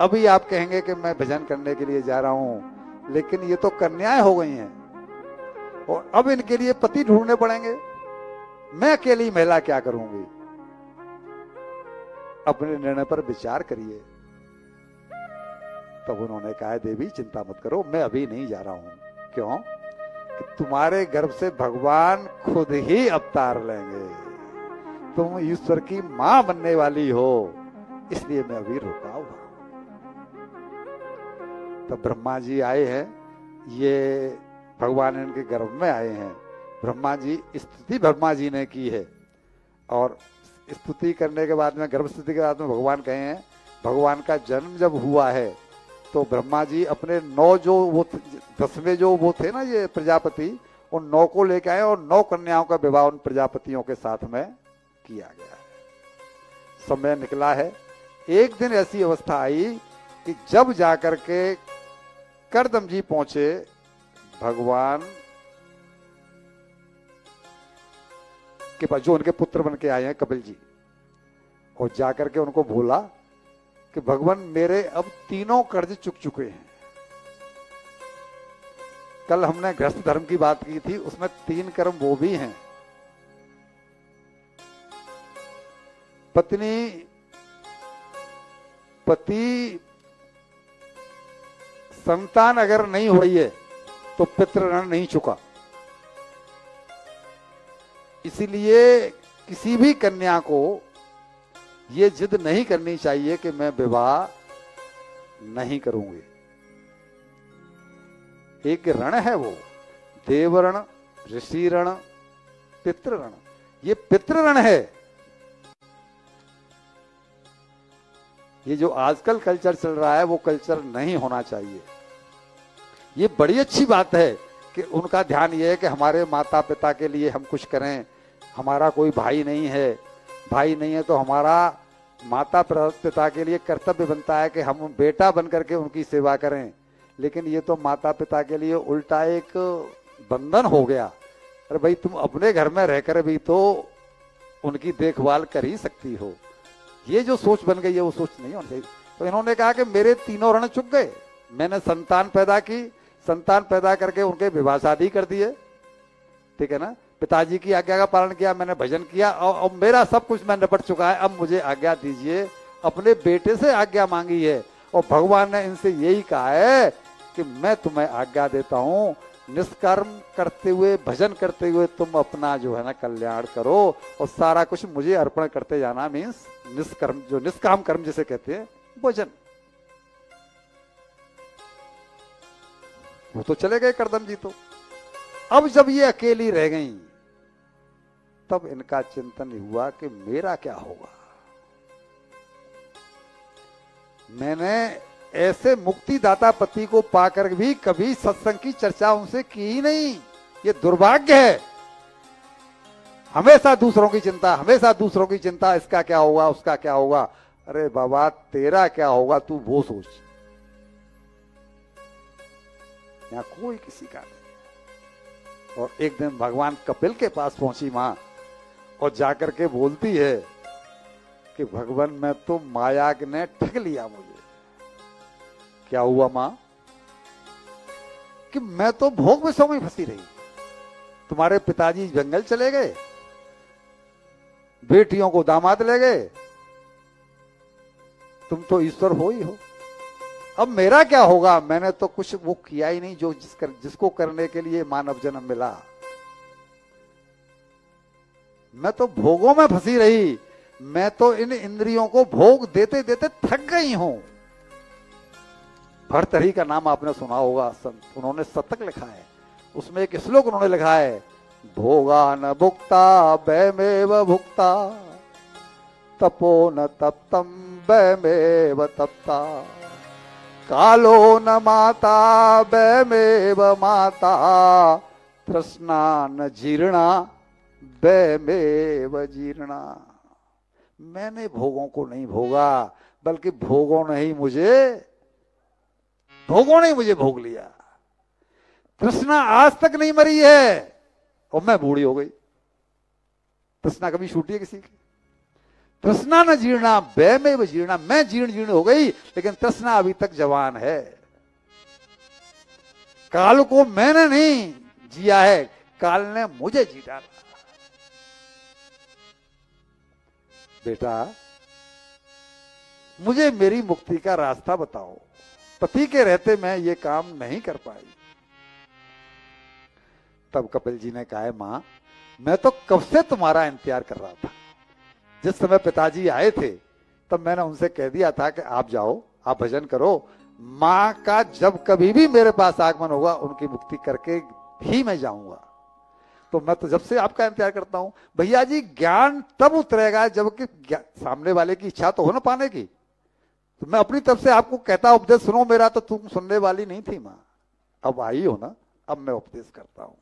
अभी आप कहेंगे कि मैं भजन करने के लिए जा रहा हूं, लेकिन ये तो कन्याएं हो गई हैं और अब इनके लिए पति ढूंढने पड़ेंगे, मैं अकेली महिला क्या करूंगी। अपने निर्णय पर विचार करिए। तब उन्होंने कहा, देवी चिंता मत करो, मैं अभी नहीं जा रहा हूं। क्यों? कि तुम्हारे गर्भ से भगवान खुद ही अवतार लेंगे, तुम ईश्वर की मां बनने वाली हो, इसलिए मैं अभी रुका हुआ। तब ब्रह्मा जी आए हैं, ये भगवान इनके गर्भ में आए हैं। ब्रह्मा जी स्तुति ब्रह्मा जी ने की है, और स्तुति करने के बाद में, गर्भ स्तुति के बाद में भगवान कहे हैं, भगवान का जन्म जब हुआ है तो ब्रह्मा जी अपने 9 जो वो 10वें जो वो थे ना ये प्रजापति, उन 9 को लेके आए और 9 कन्याओं का विवाह उन प्रजापतियों के साथ में किया गया है। समय निकला है। एक दिन ऐसी अवस्था आई कि जब जाकर के करदम जी पहुंचे भगवान के पास, जो उनके पुत्र बन के आए हैं कपिल जी, और जाकर के उनको बोला कि भगवान मेरे अब 3 कर्ज चुक चुके हैं। कल हमने गृहस्थ धर्म की बात की थी, उसमें 3 कर्म वो भी हैं। पति संतान अगर नहीं हो रही है तो पितृ ऋण नहीं चुका। इसीलिए किसी भी कन्या को ये जिद नहीं करनी चाहिए कि मैं विवाह नहीं करूंगी। एक ऋण है वो, देव ऋण, ऋषि ऋण, पितृ ऋण। ये पितृ ऋण है। ये जो आजकल कल्चर चल रहा है वो कल्चर नहीं होना चाहिए। ये बड़ी अच्छी बात है कि उनका ध्यान ये है कि हमारे माता पिता के लिए हम कुछ करें। हमारा कोई भाई नहीं है, भाई नहीं है तो हमारा माता पिता के लिए कर्तव्य बनता है कि हम बेटा बन करके उनकी सेवा करें। लेकिन ये तो माता पिता के लिए उल्टा एक बंधन हो गया। अरे भाई तुम अपने घर में रहकर भी तो उनकी देखभाल कर ही सकती हो। ये जो सोच बन गई है वो सोच नहीं होनी चाहिए। तो इन्होंने कहा कि मेरे 3 ऋण चुक गए। मैंने संतान पैदा की, संतान पैदा करके उनके विवाह शादी कर दिए, ठीक है ना, पिताजी की आज्ञा का पालन किया, मैंने भजन किया, और मेरा सब कुछ मैं निपट चुका है। अब मुझे आज्ञा दीजिए। अपने बेटे से आज्ञा मांगी है और भगवान ने इनसे यही कहा है कि मैं तुम्हें आज्ञा देता हूं, निष्कर्म करते हुए, भजन करते हुए तुम अपना जो है ना कल्याण करो और सारा कुछ मुझे अर्पण करते जाना। मीन्स निष्कर्म, जो निष्काम कर्म जिसे कहते हैं, भजन। वो तो चले गए करदम जी। तो अब जब ये अकेली रह गई तब इनका चिंतन हुआ कि मेरा क्या होगा। मैंने ऐसे मुक्तिदाता पति को पाकर भी कभी सत्संग की चर्चा उनसे की ही नहीं। ये दुर्भाग्य है। हमेशा दूसरों की चिंता, हमेशा दूसरों की चिंता, इसका क्या होगा, उसका क्या होगा। अरे बाबा तेरा क्या होगा तू वो सोच। यहां कोई किसी का नहीं। और एक दिन भगवान कपिल के पास पहुंची मां और जाकर के बोलती है कि भगवान मैं तो माया ने ठग लिया मुझे। क्या हुआ मां? कि मैं तो भोग विषयों में फंसी रही। तुम्हारे पिताजी जंगल चले गए, बेटियों को दामाद ले गए, तुम तो ईश्वर हो ही हो। अब मेरा क्या होगा? मैंने तो कुछ वो किया ही नहीं जो जिसको करने के लिए मानव जन्म मिला। मैं तो भोगों में फंसी रही। मैं तो इन इंद्रियों को भोग देते देते थक गई हूं। भर्तृहरि का नाम आपने सुना होगा, उन्होंने शतक लिखा है। उसमें एक श्लोक उन्होंने लिखा है, भोगा न भुक्ता वयमेव भुक्ता, तपो न तप्तम वयमेव तप्ता, कालो न माता वयमेव माता, तृष्णा न जीर्णा वयमेव जीर्णा। मैंने भोगों को नहीं भोगा, बल्कि भोगों ने ही मुझे भोग लिया। तृष्णा आज तक नहीं मरी है और मैं बूढ़ी हो गई। तृष्णा कभी छूटी है किसी की? तृष्णा न जीर्णा वयमेव जीर्णा। मैं जीर्ण हो गई, लेकिन तृष्णा अभी तक जवान है। काल को मैंने नहीं जिया है, काल ने मुझे जी डाला। बेटा मुझे मेरी मुक्ति का रास्ता बताओ। पति के रहते मैं ये काम नहीं कर पाई। तब कपिल जी ने कहा, मां मैं तो कब से तुम्हारा इंतजार कर रहा था। जिस समय पिताजी आए थे तब मैंने उनसे कह दिया था कि आप जाओ, आप भजन करो, मां का जब कभी भी मेरे पास आगमन होगा उनकी मुक्ति करके ही मैं जाऊंगा। तो मैं तो जब से आपका इंतजार करता हूं। भैया जी ज्ञान तब उतरेगा जबकि सामने वाले की इच्छा तो हो ना पाने की। तो मैं अपनी तरफ से आपको कहता उपदेश सुनो मेरा, तो तुम सुनने वाली नहीं थी मां, अब आई हो ना, अब मैं उपदेश करता हूं।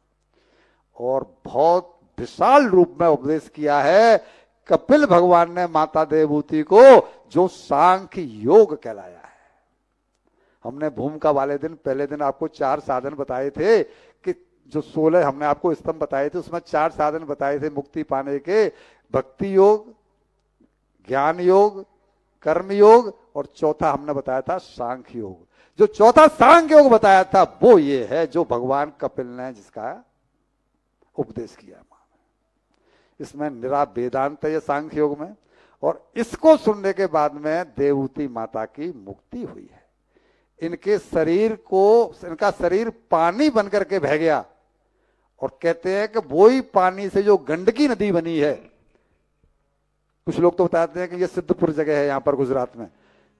और बहुत विशाल रूप में उपदेश किया है कपिल भगवान ने माता देवहूति को, जो सांख्य योग कहलाया है। हमने भूमिका वाले दिन पहले दिन आपको 4 साधन बताए थे कि जो 16 हमने आपको स्तंभ बताए थे उसमें 4 साधन बताए थे मुक्ति पाने के, भक्ति योग, ज्ञान योग, कर्म योग और चौथा हमने बताया था सांख्य योग। जो चौथा सांख्य योग बताया था वो ये है जो भगवान कपिल ने जिसका उपदेश किया। इसमें निरा वेदांत है सांख्य योग में, और इसको सुनने के बाद में देवहूति माता की मुक्ति हुई है। इनके शरीर को, इनका शरीर पानी बनकर के बह गया, और कहते हैं कि वही पानी से जो गंडकी नदी बनी है, कुछ लोग तो बताते हैं कि ये सिद्धपुर जगह है यहाँ पर गुजरात में,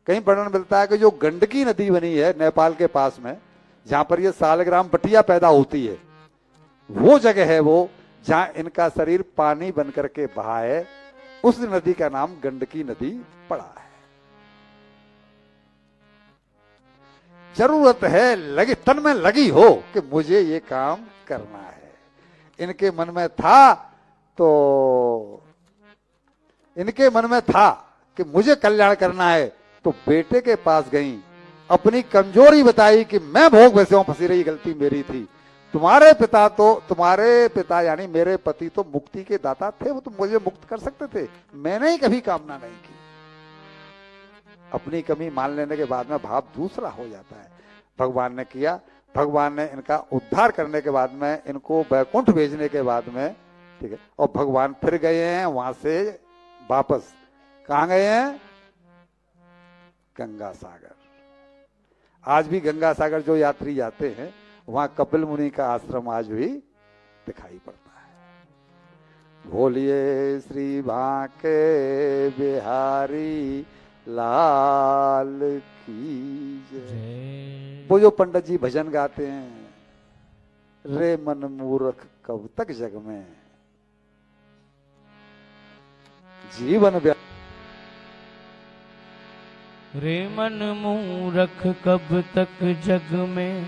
कहीं वर्णन मिलता है कि जो गंडकी नदी बनी है नेपाल के पास में, जहां पर ये सालग्राम बटिया पैदा होती है, वो जगह है वो जहां इनका शरीर पानी बनकर के बहा है। उस नदी का नाम गंडकी नदी पड़ा है। जरूरत है लगी, तन में लगी हो कि मुझे ये काम करना है। इनके मन में था, तो इनके मन में था कि मुझे कल्याण करना है, तो बेटे के पास गई, अपनी कमजोरी बताई कि मैं भोग वैसे फंसी रही, गलती मेरी थी। तुम्हारे पिता यानी मेरे पति तो मुक्ति के दाता थे, वो तो मुझे मुक्त कर सकते थे, मैंने ही कभी कामना नहीं की। अपनी कमी मान लेने के बाद में भाव दूसरा हो जाता है। भगवान ने किया, भगवान ने इनका उद्धार करने के बाद में, इनको वैकुंठ भेजने के बाद में, ठीक है, और भगवान फिर गए हैं वहां से वापस, कहां गए हैं? गंगा सागर। आज भी गंगा सागर जो यात्री जाते हैं वहां कपिल मुनि का आश्रम आज भी दिखाई पड़ता है। बोलिए श्री बांके बिहारी लाल की जय। वो जो पंडित जी भजन गाते हैं, रे मन मूर्ख कब तक जग में जीवन रे मन मूर्ख कब तक जग में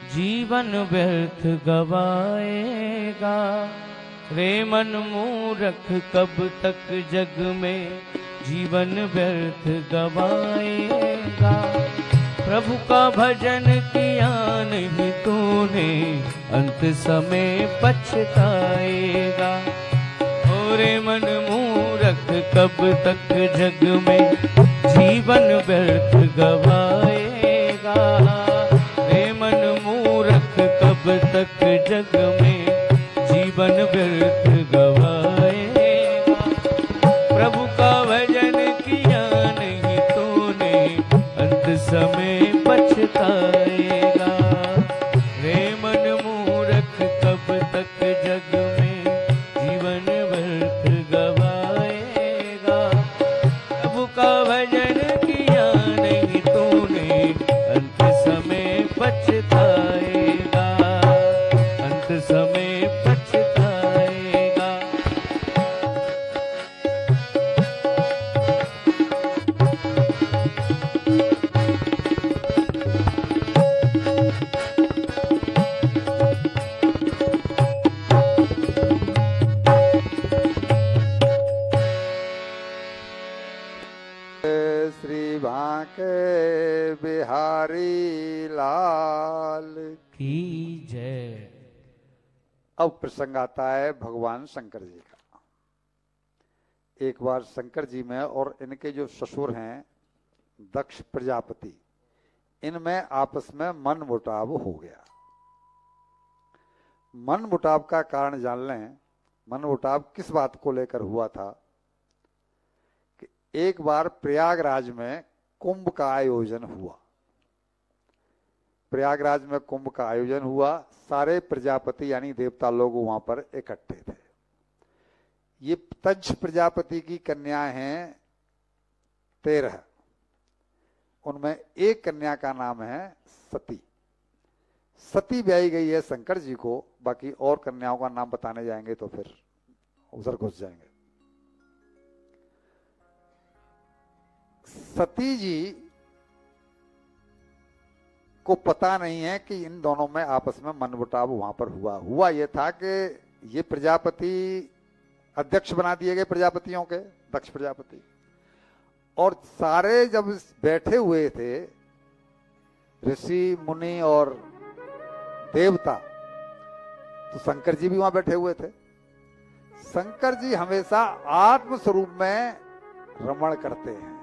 जीवन व्यर्थ गवाएगा। रे मन मूर्ख कब तक जग में जीवन व्यर्थ गवाएगा। प्रभु का भजन किया नहीं तूने अंत समय पछताएगा। रे मन मूर्ख कब तक जग में जीवन व्यर्थ गवाएगा। रे मन मूर्ख कब तक जग में जीवन व्यर्थ गवाएगा। प्रभु का भजन किया नहीं तूने अंत समय पछताएगा। रे मन मूर्ख कब तक जग में जीवन व्यर्थ गवाएगा। प्रभु का भजन किया नहीं तूने अंत समय पछताएगा। अंत समय पछताएगा। श्री बांके बिहारी लाल की जय। अब प्रसंग आता है भगवान शंकर जी का। एक बार शंकर जी में और इनके जो ससुर हैं दक्ष प्रजापति, इनमें आपस में मन मुटाव हो गया। मन मुटाव का कारण जान लें। मन मुटाव किस बात को लेकर हुआ था कि एक बार प्रयागराज में कुंभ का आयोजन हुआ। प्रयागराज में कुंभ का आयोजन हुआ, सारे प्रजापति यानी देवता लोग वहां पर इकट्ठे थे। ये तज प्रजापति की कन्या हैं 13, उनमें एक कन्या का नाम है सती। सती ब्याही गई है शंकर जी को, बाकी और कन्याओं का नाम बताने जाएंगे तो फिर उधर घुस जाएंगे। सती जी को पता नहीं है कि इन दोनों में आपस में मनमुटाव वहां पर हुआ यह था कि ये प्रजापति अध्यक्ष बना दिए गए प्रजापतियों के, दक्ष प्रजापति, और सारे जब बैठे हुए थे ऋषि मुनि और देवता, तो शंकर जी भी वहां बैठे हुए थे। शंकर जी हमेशा आत्म स्वरूप में रमण करते हैं।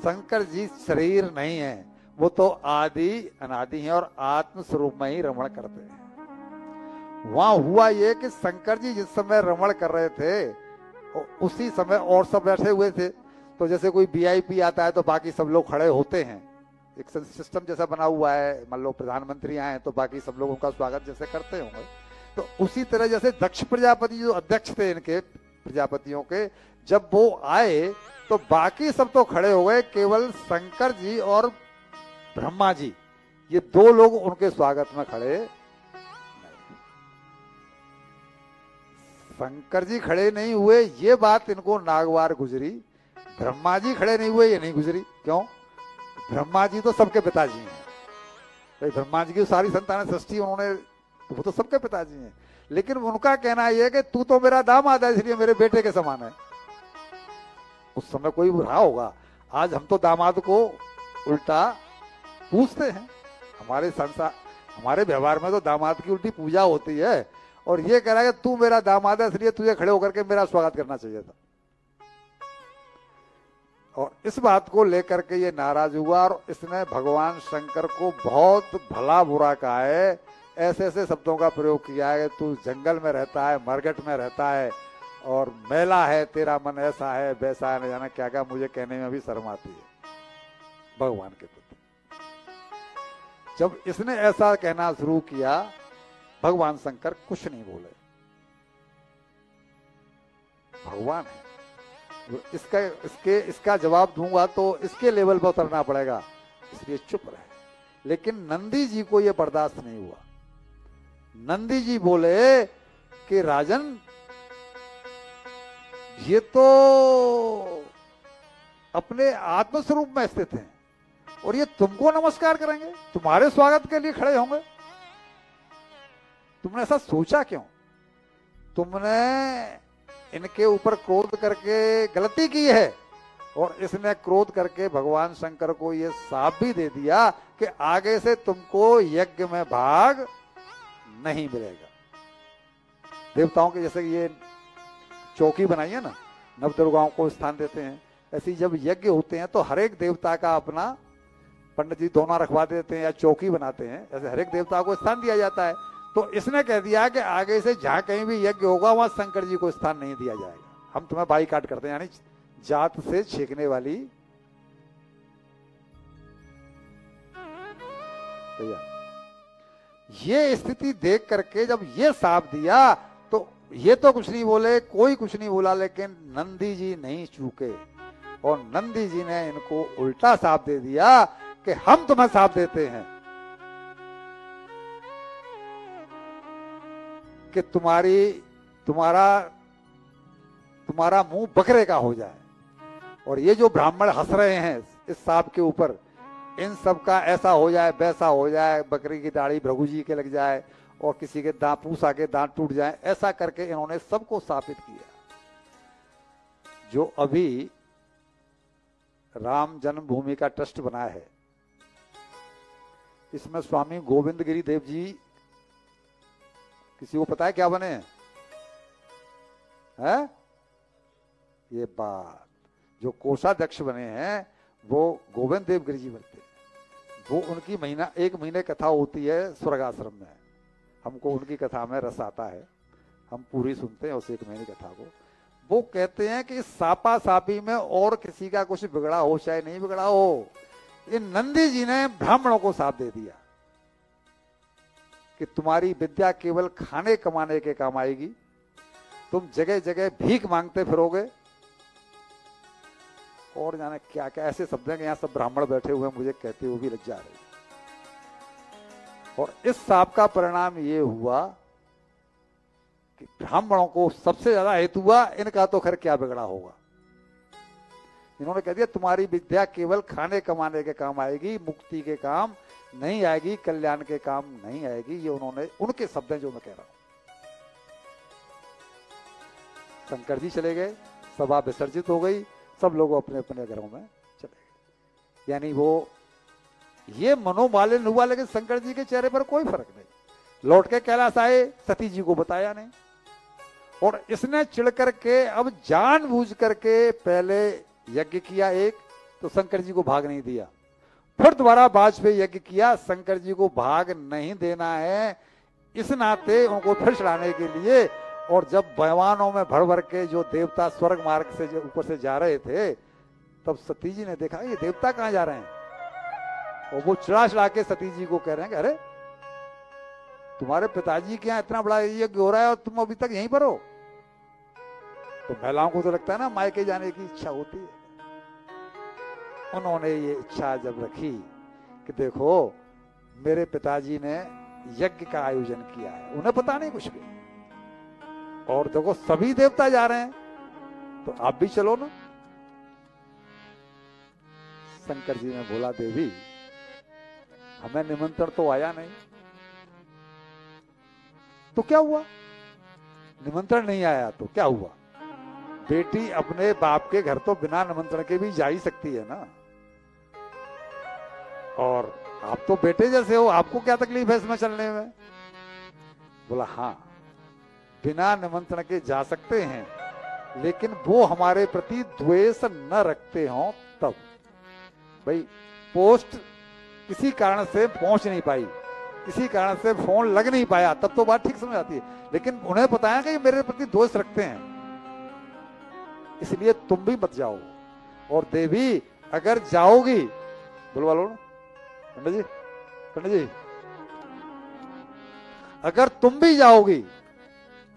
शंकर जी शरीर नहीं है, वो तो आदि अनादि हैं और आत्म स्वरूप में ही रमण करते हैं। वहां हुआ ये कि शंकर जी जिस समय रमण कर रहे थे उसी समय और सब बैठे हुए थे। तो जैसे कोई वीआईपी आता है तो बाकी सब लोग खड़े होते हैं, एक सिस्टम जैसा बना हुआ है। मान लो प्रधानमंत्री आए तो बाकी सब लोग उनका स्वागत जैसे करते होंगे, तो उसी तरह जैसे दक्ष प्रजापति जो अध्यक्ष थे इनके प्रजापतियों के, जब वो आए तो बाकी सब तो खड़े हो गए, केवल शंकर जी और ब्रह्मा जी ये दो लोग उनके स्वागत में खड़े नहीं। शंकर जी खड़े नहीं हुए, ये बात इनको नागवार गुजरी। ब्रह्मा जी खड़े नहीं हुए, ये नहीं गुजरी। क्यों? ब्रह्मा जी तो सबके पिताजी हैं। भाई ब्रह्मा जी की सारी संतान सृष्टि उन्होंने, तो वो तो सबके पिताजी हैं। लेकिन उनका कहना यह है कि तू तो मेरा दामाद है, इसलिए मेरे बेटे के समान है। उस समय कोई रहा होगा, आज हम तो दामाद को उल्टा पूछते हैं। हमारे संसार, हमारे व्यवहार में तो दामाद की उल्टी पूजा होती है, और ये कह रहा है कि तू मेरा दामाद है इसलिए तुझे खड़े होकर के मेरा स्वागत करना चाहिए था। और इस बात को लेकर के ये नाराज हुआ और इसने भगवान शंकर को बहुत भला बुरा कहा है। ऐसे ऐसे शब्दों का प्रयोग किया है कि तू जंगल में रहता है, मरघट में रहता है और मैला है, तेरा मन ऐसा है वैसा है, न जाना क्या क्या। मुझे कहने में भी शर्म आती है भगवान के प्रति। जब इसने ऐसा कहना शुरू किया, भगवान शंकर कुछ नहीं बोले। भगवान है, इसका जवाब दूंगा तो इसके लेवल पर उतरना पड़ेगा, इसलिए चुप रहे। लेकिन नंदी जी को यह बर्दाश्त नहीं हुआ। नंदी जी बोले कि राजन, ये तो अपने आत्मस्वरूप में स्थित हैं और ये तुमको नमस्कार करेंगे, तुम्हारे स्वागत के लिए खड़े होंगे। तुमने ऐसा सोचा क्यों? तुमने इनके ऊपर क्रोध करके गलती की है, और इसने क्रोध करके भगवान शंकर को यह साप भी दे दिया कि आगे से तुमको यज्ञ में भाग नहीं मिलेगा। देवताओं के जैसे ये चौकी बनाई है ना, नवदुर्गाओं को स्थान देते हैं, ऐसी जब यज्ञ होते हैं तो हर एक देवता का अपना पंडित जी दोना रखवा देते हैं या चौकी बनाते हैं, ऐसे हर एक देवता को स्थान दिया जाता है। तो इसने कह दिया कि आगे से जहां कहीं भी यज्ञ होगा वहां शंकर जी को स्थान नहीं दिया जाएगा, हम तुम्हें बाईकाट करते हैं, यानी जात से छींकने वाली। ये स्थिति देख करके जब ये साफ दिया तो ये तो कुछ नहीं बोले, कोई कुछ नहीं बोला, लेकिन नंदी जी नहीं चूके और नंदी जी ने इनको उल्टा साफ दे दिया कि हम तुम्हें साफ देते हैं कि तुम्हारा मुंह बकरे का हो जाए। और ये जो ब्राह्मण हंस रहे हैं इस सांप के ऊपर, इन सब का ऐसा हो जाए वैसा हो जाए, बकरी की दाढ़ी भृगु जी के लग जाए और किसी के दांत पूसा के दांत टूट जाए, ऐसा करके इन्होंने सबको स्थापित किया। जो अभी राम जन्मभूमि का ट्रस्ट बना है, इसमें स्वामी गोविंद गिरी देव जी, किसी को पता है क्या बने हैं? है? ये बात, जो कोषाध्यक्ष बने हैं वो गोविंद देव गिरी जी बनते हैं। वो उनकी एक महीने कथा होती है स्वर्ग आश्रम में, हमको उनकी कथा में रस आता है, हम पूरी सुनते हैं उस एक महीने कथा को। वो कहते हैं कि इस सापा सापी में और किसी का कुछ बिगड़ा हो चाहे नहीं बिगड़ा हो, इन नंदी जी ने ब्राह्मणों को साथ दे दिया कि तुम्हारी विद्या केवल खाने कमाने के काम आएगी, तुम जगह जगह भीख मांगते फिरोगे, और जाने क्या क्या ऐसे शब्द हैं कि यहां सब ब्राह्मण बैठे हुए मुझे कहते हुए भी लज्जा रही। और इस साप का परिणाम ये हुआ कि ब्राह्मणों को सबसे ज्यादा हेतु हुआ, इनका तो खैर क्या बिगड़ा होगा। इन्होंने कह दिया तुम्हारी विद्या केवल खाने कमाने के काम आएगी, मुक्ति के काम नहीं आएगी, कल्याण के काम नहीं आएगी। ये उन्होंने, उनके शब्द हैं जो मैं कह रहा हूं। शंकर जी चले गए, सभा विसर्जित हो गई, सब लोग अपने अपने घरों में चले गए। यानी वो ये मनोमालिन्य हुआ, लेकिन शंकर जी के चेहरे पर कोई फर्क नहीं। लौट के कैलाश आए, सती जी को बताया नहीं, और इसने चिढ़ करके अब जानबूझ करके पहले यज्ञ किया एक, तो शंकर जी को भाग नहीं दिया। फिर दोबारा बाज पे यज्ञ किया, शंकर जी को भाग नहीं देना है, इस नाते उनको फिर चढ़ाने के लिए। और जब भगवानों में भर भर के जो देवता स्वर्ग मार्ग से जो ऊपर से जा रहे थे, तब सती जी ने देखा ये देवता कहां जा रहे हैं, और वो चढ़ा चढ़ा के सती जी को कह रहे हैं कि अरे तुम्हारे पिताजी के यहाँ इतना बड़ा यज्ञ हो रहा है और तुम अभी तक यहीं पर हो। तो महिलाओं को तो लगता है ना मायके जाने की इच्छा होती है। उन्होंने ये इच्छा जब रखी कि देखो मेरे पिताजी ने यज्ञ का आयोजन किया है, उन्हें पता नहीं कुछ भी, और देखो सभी देवता जा रहे हैं, तो आप भी चलो ना। शंकर जी ने बोला देवी हमें निमंत्रण तो आया नहीं। तो क्या हुआ, निमंत्रण नहीं आया तो क्या हुआ, बेटी अपने बाप के घर तो बिना निमंत्रण के भी जा ही सकती है ना। और आप तो बेटे जैसे हो, आपको क्या तकलीफ है इसमें चलने में। बोला हाँ बिना निमंत्रण के जा सकते हैं, लेकिन वो हमारे प्रति द्वेष न रखते हो तब। भाई पोस्ट किसी कारण से पहुंच नहीं पाई, किसी कारण से फोन लग नहीं पाया, तब तो बात ठीक समझ आती है, लेकिन उन्हें बताया कि मेरे प्रति द्वेष रखते हैं, इसलिए तुम भी मत जाओ। और देवी अगर जाओगी, बुलवा लो पंडित जी, पंडित जी अगर तुम भी जाओगी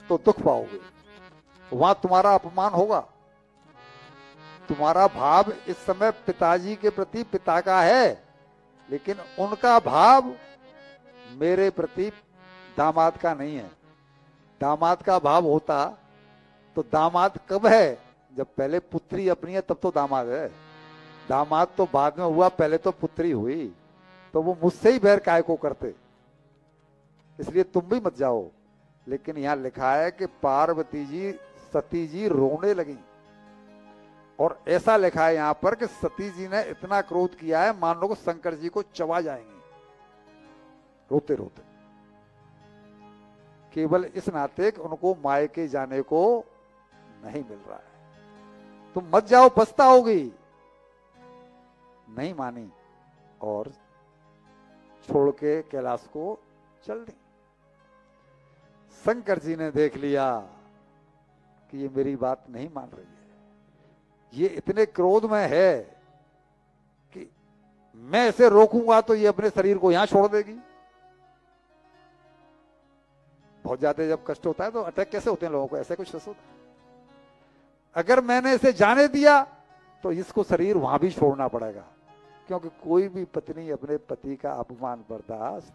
तो दुख पाओगे, वहां तुम्हारा अपमान होगा। तुम्हारा भाव इस समय पिताजी के प्रति पिता का है, लेकिन उनका भाव मेरे प्रति दामाद का नहीं है। दामाद का भाव होता तो दामाद कब है, जब पहले पुत्री अपनी है तब तो दामाद है। दामाद तो बाद में हुआ, पहले तो पुत्री हुई, तो वो मुझसे ही बैर काय को करते, इसलिए तुम भी मत जाओ। लेकिन यहां लिखा है कि पार्वती जी सती जी रोने लगी, और ऐसा लिखा है यहां पर कि सती जी ने इतना क्रोध किया है मान लो शंकर जी को चबा जाएंगे रोते रोते, केवल इस नाते कि उनको मायके जाने को नहीं मिल रहा है। तुम मत जाओ पछताओगी। नहीं मानी और छोड़ के कैलाश को चल दी। शंकर जी ने देख लिया कि ये मेरी बात नहीं मान रही है, ये इतने क्रोध में है कि मैं इसे रोकूंगा तो ये अपने शरीर को यहां छोड़ देगी। बहुत ज्यादा जब कष्ट होता है तो अटैक कैसे होते हैं लोगों को, ऐसे कुछ होता है। अगर मैंने इसे जाने दिया तो इसको शरीर वहां भी छोड़ना पड़ेगा, क्योंकि कोई भी पत्नी अपने पति का अपमान बर्दाश्त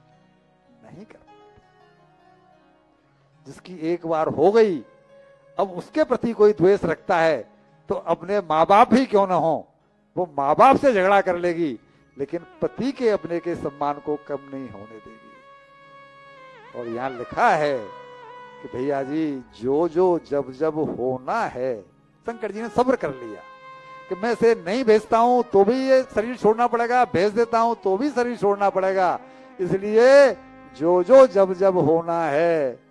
नहीं कर पाती। जिसकी एक बार हो गई, अब उसके प्रति कोई द्वेष रखता है तो अपने माँ बाप ही क्यों ना हो, वो माँ बाप से झगड़ा कर लेगी, लेकिन पति के अपने के सम्मान को कम नहीं होने देगी। और यहां लिखा है कि भैया जी जो जो जब जब होना है, शंकर जी ने सब्र कर लिया कि मैं इसे नहीं भेजता हूं तो भी ये शरीर छोड़ना पड़ेगा, भेज देता हूं तो भी शरीर छोड़ना पड़ेगा, इसलिए जो जो जब जब होना है